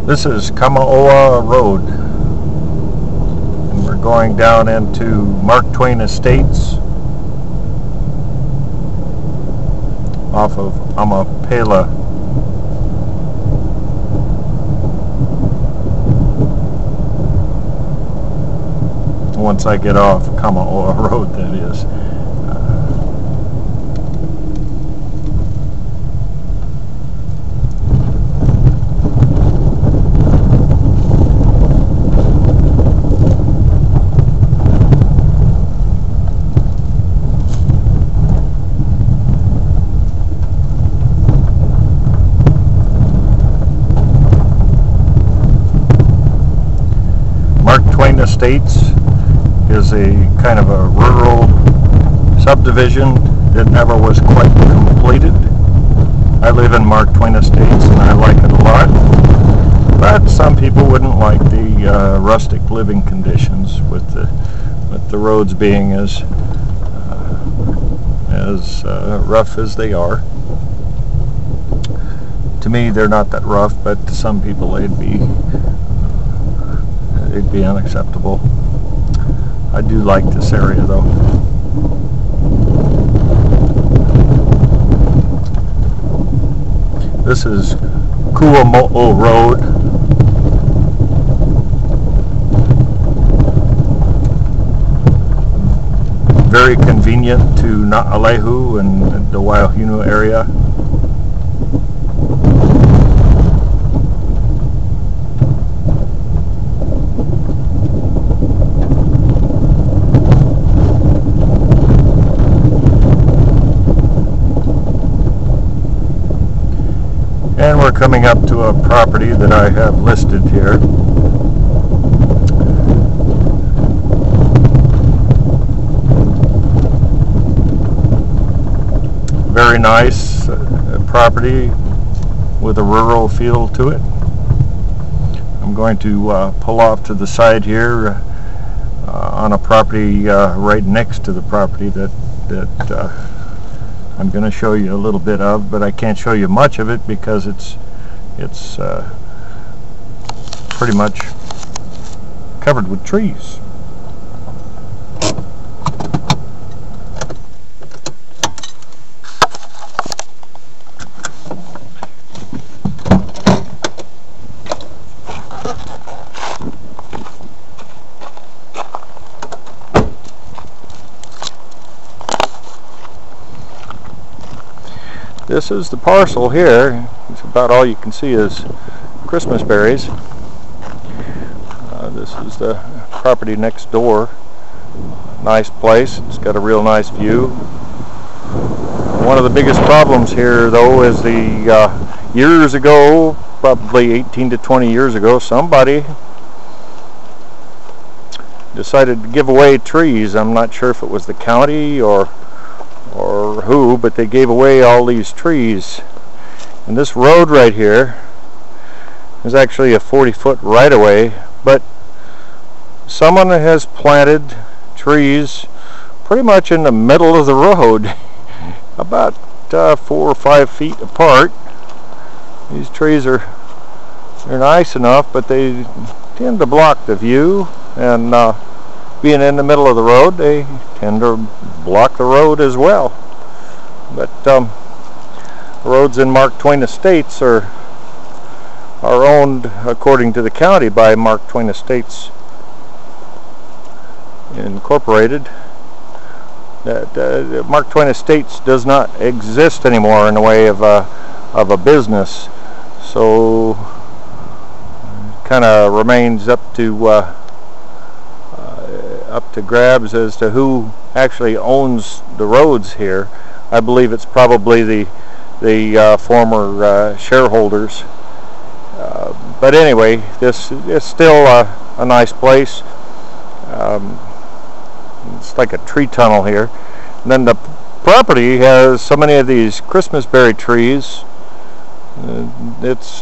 This is Naalehu Road, and we're going down into Mark Twain Estates off of Naalehu. Once I get off Naalehu Road, that is. Mark Twain Estates is a kind of a rural subdivision that never was quite completed. I live in Mark Twain Estates and I like it a lot, but some people wouldn't like the rustic living conditions with the roads being as rough as they are. To me, they're not that rough, but to some people they'd be unacceptable. I do like this area though. This is Naalehu Road. Very convenient to Naalehu and the Naalehu area. And we're coming up to a property that I have listed here. Very nice property with a rural feel to it. I'm going to pull off to the side here on a property right next to the property that I'm going to show you a little bit of, but I can't show you much of it because it's pretty much covered with trees. This is the parcel here. It's about all you can see is Christmas berries. This is the property next door. Nice place. It's got a real nice view. One of the biggest problems here though is the years ago, probably 18 to 20 years ago, somebody decided to give away trees. I'm not sure if it was the county or who, but they gave away all these trees. And this road right here is actually a 40-foot right-of-way, but someone has planted trees pretty much in the middle of the road, about 4 or 5 feet apart. These trees they're nice enough, but they tend to block the view, and being in the middle of the road, they tend to block the road as well. But the roads in Mark Twain Estates are owned, according to the county, by Mark Twain Estates Incorporated. That Mark Twain Estates does not exist anymore in the way of a business, so kind of remains up to grabs as to who actually owns the roads here. I believe it's probably the former shareholders. But anyway, this is still a nice place. It's like a tree tunnel here. And then the property has so many of these Christmas berry trees. It's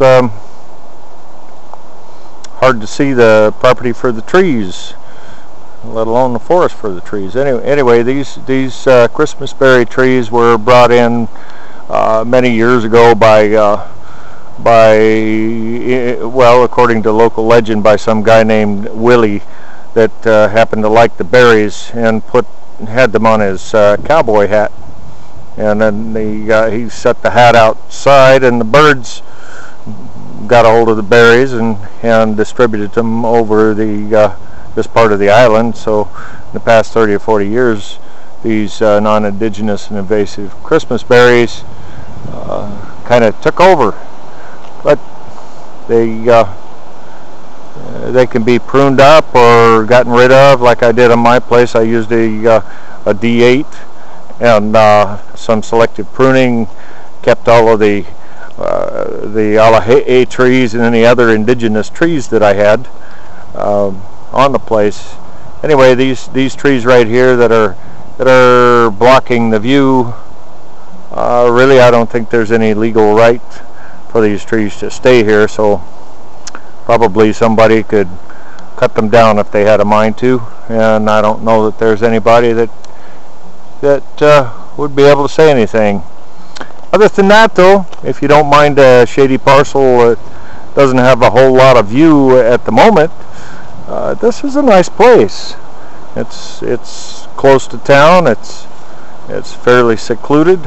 hard to see the property for the trees, let alone the forest for the trees. Anyway, these Christmas berry trees were brought in many years ago by well, according to local legend, by some guy named Willie that happened to like the berries and had them on his cowboy hat. And then he set the hat outside, and the birds got a hold of the berries and distributed them over this part of the island. So in the past 30 or 40 years, these non-indigenous and invasive Christmas berries kind of took over. But they can be pruned up or gotten rid of, like I did on my place. I used a D8 and some selective pruning, kept all of the Naalehu trees and any other indigenous trees that I had on the place. Anyway, these trees right here that are blocking the view, really I don't think there's any legal right for these trees to stay here, so probably somebody could cut them down if they had a mind to, and I don't know that there's anybody that would be able to say anything. Other than that, though, if you don't mind a shady parcel that doesn't have a whole lot of view at the moment, this is a nice place. It's close to town. It's fairly secluded,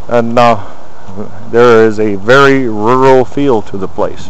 and there is a very rural feel to the place.